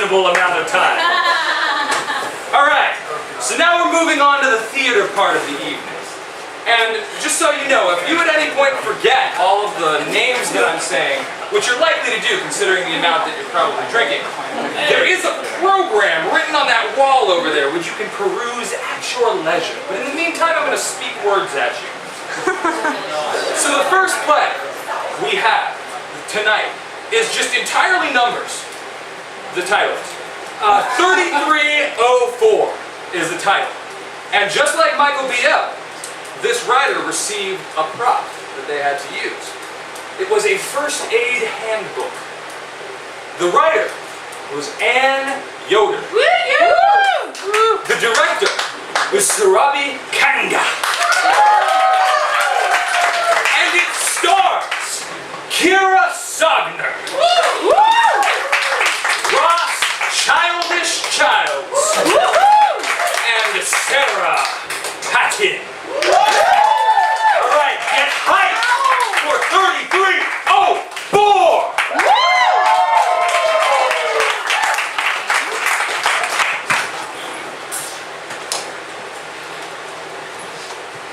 reasonable amount of time. Alright, so now we're moving on to the theater part of the evening. And just so you know, if you at any point forget all of the names that I'm saying, which you're likely to do considering the amount that you're probably drinking, there is a program written on that wall over there which you can peruse at your leisure. But in the meantime, I'm going to speak words at you. So the first play we have tonight is just entirely numbers. The title is 3304 is the title. And just like Michael Biel, this writer received a prop that they had to use. It was a first aid handbook. The writer was Anne Yoder. The director was Sarabi Kanga. And it stars Kira Sogner, Ross Childish Childs, and Sarah Patton. Alright, get hyped for 3304!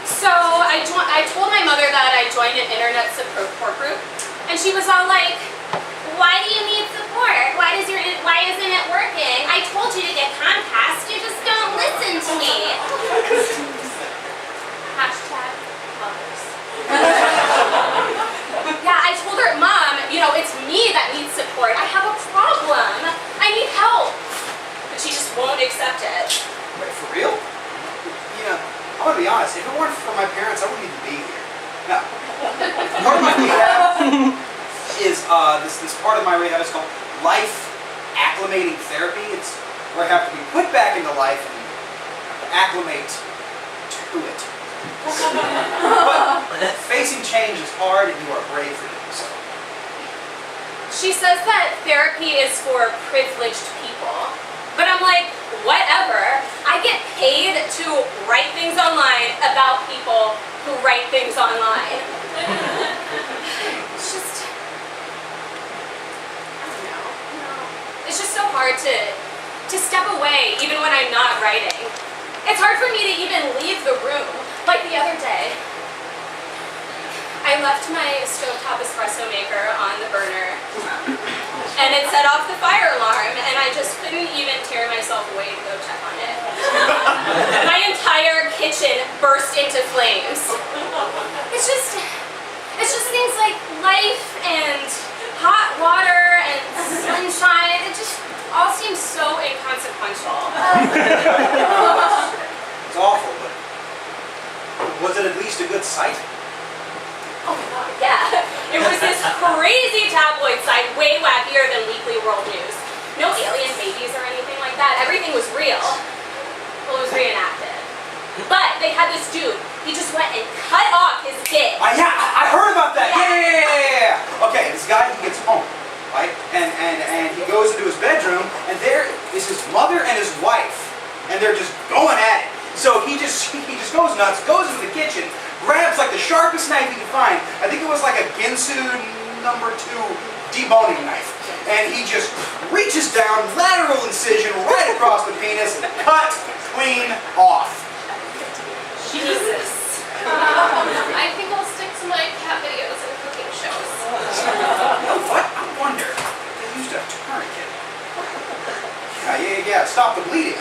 So I told my mother that I joined an internet support group, and she was all like, "Why do you need support? Why isn't it working? I told you to get Comcast, you just don't listen to me." Hashtag mothers. Yeah, I told her, "Mom, you know, it's me that needs support. I have a problem. I need help." But she just won't accept it. Wait, for real? You know, I'm gonna be honest, if it weren't for my parents, I wouldn't even be here. No. Part of my rehab is this part of my rehab is called life acclimating therapy. It's where I have to be put back into life and acclimate to it. But facing change is hard, and you are brave for doing so. She says that therapy is for privileged people. But I'm like, whatever. I get paid to write things online about people who write things online. It's just, I don't know. It's just so hard to step away even when I'm not writing. It's hard for me to even leave the room. Like the other day, I left my stovetop espresso maker on the burner, and it set off the fire alarm, and I just couldn't even tear myself away to go check on it. My entire kitchen burst into flames. It's just things like life and hot water and sunshine. It just all seems so inconsequential. It's awful, but was it at least a good site? Oh my god, yeah. It was this crazy tabloid site, way wackier than Weekly World News. No alien babies or anything like that. Everything was real. Well, it was reenacted. But they had this dude. He just went and cut off his dick. Yeah, I heard about that. Yeah. Okay, this guy, he gets home, right? And he goes into his bedroom, and there is his mother and his wife, and they're just going at it. So he just goes nuts, goes into the kitchen, grabs like the sharpest knife he could find. I think it was like a Ginsu #2 deboning knife. And he just reaches down, lateral incision right across the penis, and cut clean off. Jesus. I think I'll stick to my cat videos and cooking shows. You know what? I wonder if they used a tourniquet. Yeah, stop the bleeding.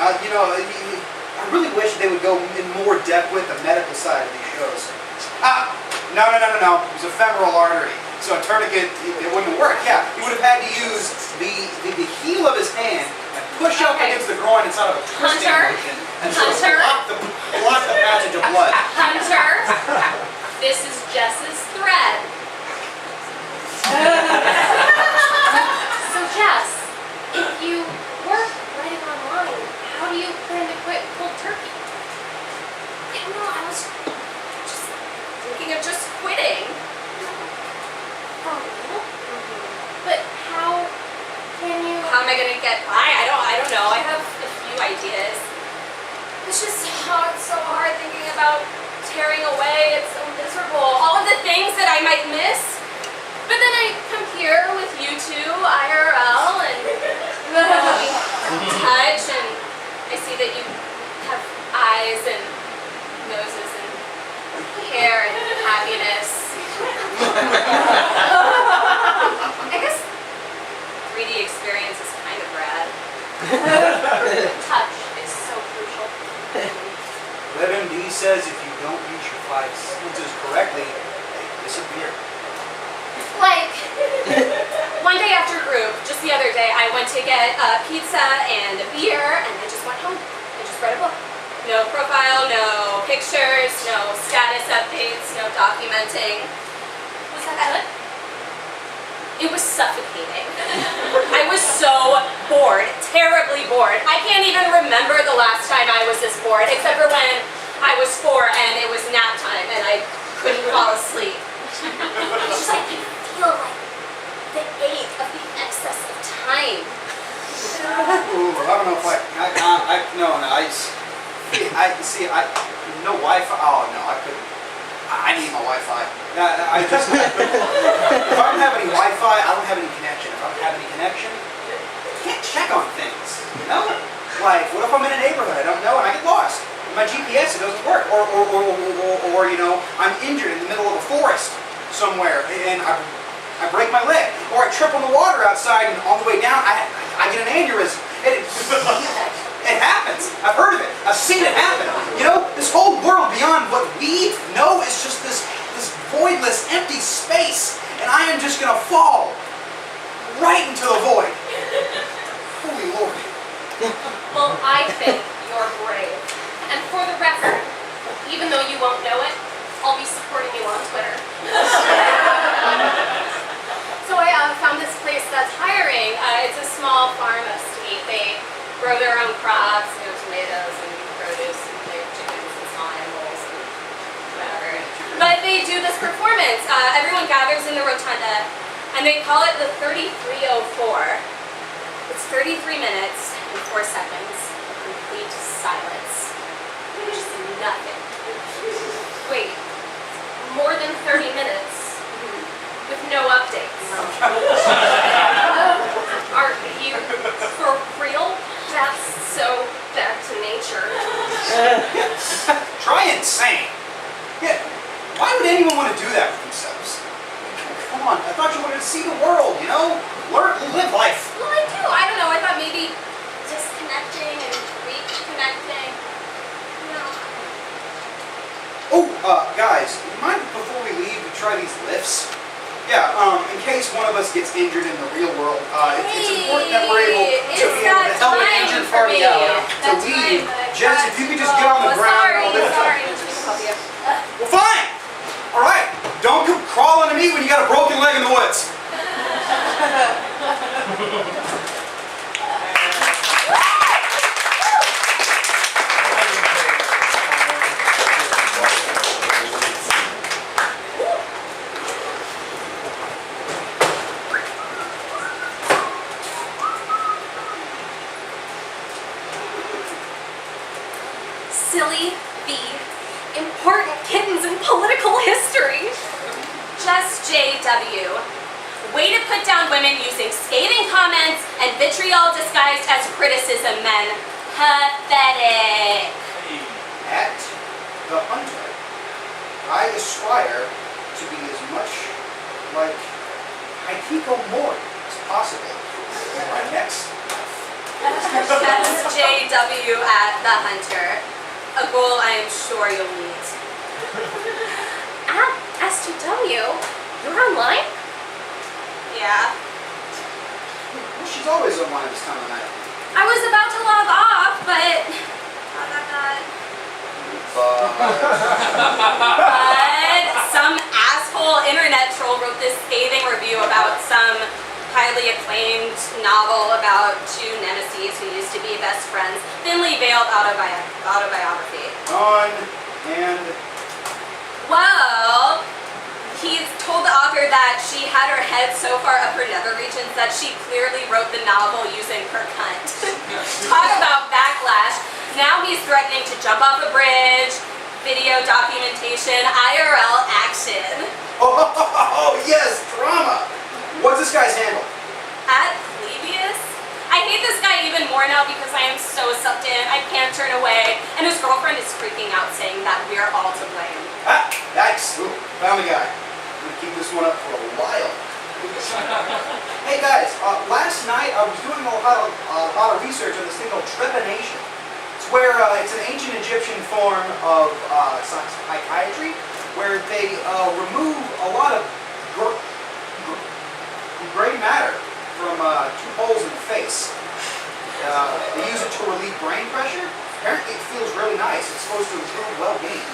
I really wish they would go in more depth with the medical side of these shows. No. It was a femoral artery. So a tourniquet, it wouldn't work. Yeah, he would have had to use the heel of his hand and push up against the groin inside of a twisting motion and sort of block the passage of blood. Hunter, this is Jess's thread. So Jess, if you work writing online, how do you plan to quit cold turkey? I don't know, I was just thinking of just quitting. But how can you... How am I going to get by? I don't know. I have a few ideas. It's just it's so hard thinking about tearing away. It's so miserable. All of the things that I might miss. But then I come here with you two, IRL, and... eyes and noses and hair and happiness. I guess 3D experience is kind of rad. Touch is so crucial. WebMD says if you don't use your 5 senses correctly, they disappear. Like, one day after group, just the other day, I went to get pizza and a beer, and I just went home and just read a book. No profile, no pictures, no status updates, no documenting. Was that good? It was suffocating. I was so bored, terribly bored. I can't even remember the last time I was this bored, except for when I was 4 and it was nap time and I couldn't fall asleep. It's just like, I feel like the ache of the excess of time. Ooh, I don't know if no Wi-Fi. Oh no, I couldn't. I need my Wi-Fi. If I don't have any Wi-Fi, I don't have any connection. If I don't have any connection, I can't check on things. You know, like what if I'm in a neighborhood I don't know and I get lost? My GPS, it doesn't work, or you know, I'm injured in the middle of a forest somewhere and I break my leg, or I trip on the water outside and on the way down I get an aneurysm. It happens. I've heard of it. I've seen it happen. You know, this whole world beyond what we know is just this voidless, empty space, and I am just gonna fall right into the void. Holy Lord. Well, I think you're brave. And for the record, even though you won't know it, I'll be supporting you on Twitter. So I found this place that's hiring. It's a small farm estate. They grow their own crops, you know, tomatoes and produce, and they have chickens and small animals and whatever. But they do this performance. Everyone gathers in the rotunda, and they call it the 3304. It's 33 minutes and 4 seconds of complete silence. Just nothing. Wait, more than 30 minutes with no updates. Are you for real? That's so back to nature. Try insane. Yeah. Why would anyone want to do that with themselves? Come on, I thought you wanted to see the world, you know? Live life. Well, I do. I don't know. I thought maybe disconnecting and reconnecting. Oh, guys, you mind before we leave we try these lifts? Yeah, in case one of us gets injured in the real world, it's important that we're able to be able to help an injured party out. To leave. Jess, if you could just get on the ground and I'll lift up. Well, fine! Alright, don't come crawling to me when you got a broken leg in the woods. Silly B. Important kittens in political history. Just JW. Way to put down women using scathing comments and vitriol disguised as criticism, men. Pathetic. At the Hunter, I aspire to be as much like Heikiko Mori as possible in my next That's JW at the Hunter. A goal I am sure you'll meet. At SGW? You're online? Yeah. Well, she's always online this time of night. I was about to log off, but... But some asshole internet troll wrote this scathing review about some highly acclaimed novel about 2 nemesis who used to be best friends. Thinly veiled autobiography. On and... Well, he's told the author that she had her head so far up her nether regions that she clearly wrote the novel using her cunt. Talk about backlash. Now he's threatening to jump off a bridge, video documentation, IRL action. Oh, yes, drama! What's this guy's handle? At Plebius? I hate this guy even more now because I am so sucked in. I can't turn away. And his girlfriend is freaking out saying that we are all to blame. Ah, nice. Ooh, found the guy. I'm gonna keep this one up for a while. Hey guys, last night I was doing a lot of research on this thing called trepanation. It's where it's an ancient Egyptian form of psychiatry where they remove a lot of gray matter from 2 holes in the face. They use it to relieve brain pressure. Apparently it feels really nice. It's supposed to improve well-being.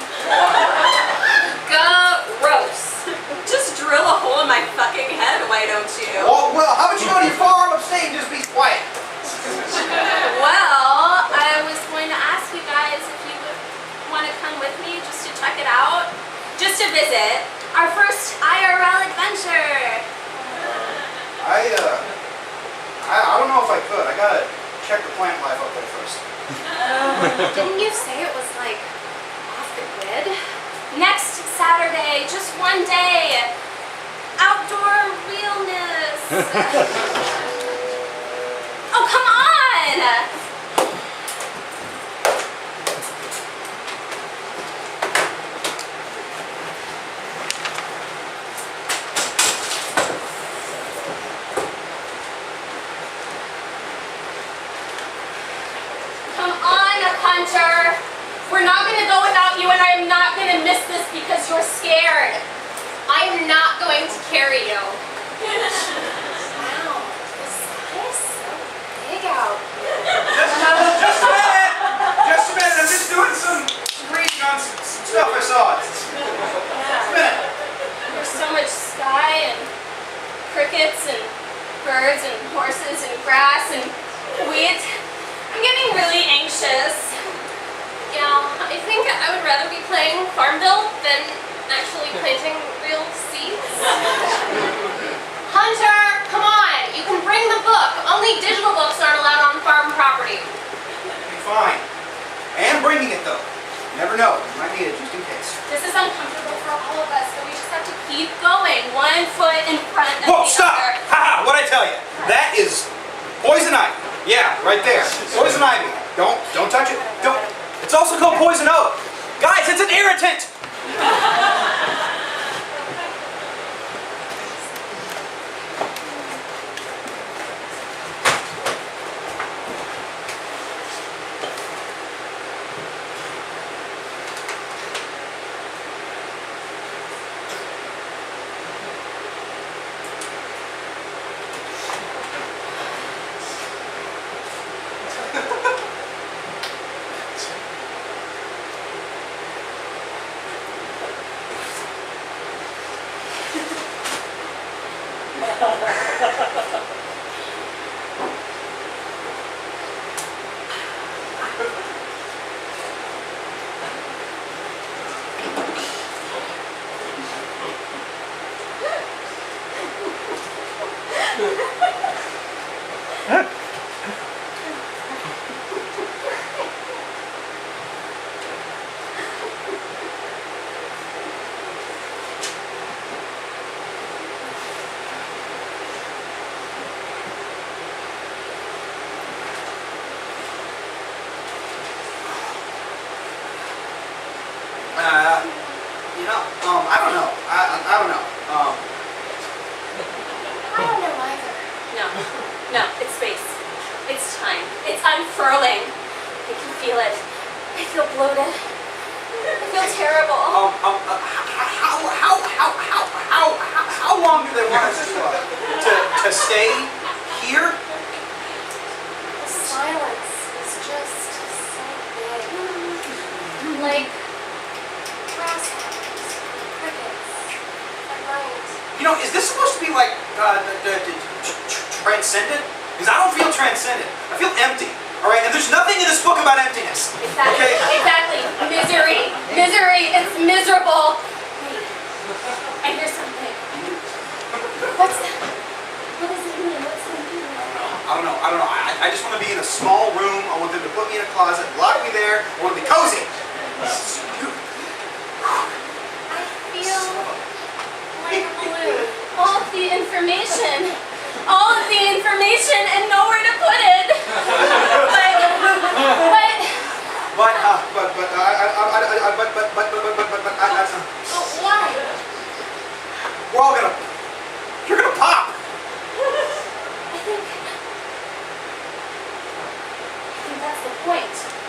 Gross. Just drill a hole in my fucking head, why don't you? Well, how about you go to your farm upstate and just be quiet? Well, I was going to ask you guys if you would want to come with me just to check it out. Just to visit. Our first IRL adventure. I don't know if I could. I gotta check the plant life up there first. Didn't you say it was like off the grid? Next Saturday, just one day. Outdoor realness. Oh, come on! Come on, Hunter. We're not going to go without you, and I'm not going to miss this because you're scared. I'm not going to carry you. Wow, the sky is so big out. Just a minute! Just a minute. I'm just doing some reading on some stuff I saw. Just a minute. There's so much sky and crickets and birds and horses and grass and wheat. I'm getting really anxious. Yeah, I think I would rather be playing Farmville than actually planting real seeds. Hunter, come on! You can bring the book. Only digital books aren't allowed on farm property. Be fine. I am bringing it though. You never know. You might need it just in case. This is uncomfortable for all of us, but we just have to keep going. One foot in front of Whoa, the stop! other. Haha, what'd I tell you? That is poison ivy. Yeah, right there. Poison ivy. Don't touch it. Don't. It's also called poison oak. Guys, it's an irritant! I don't know. I don't know. I don't know either. No, it's space. It's time. It's unfurling. I can feel it. I feel bloated. I feel terrible. How long do they want us to stay here? The silence is just so big. Like grasshoppers, crickets, and light. You know, is this supposed to be like transcendent? Because I don't feel transcendent. I feel empty. All right, and there's nothing in this book about emptiness. Exactly. Okay? Exactly. Misery. Misery. It's miserable. Wait. I hear something. What's that? What does it mean? What's it mean? I don't know. I just want to be in a small room. I want them to put me in a closet, lock me there. I want to be cozy. I feel like a balloon. All of the information and nowhere to put it. Oh, why? we're all gonna, you're gonna pop. I think that's the point.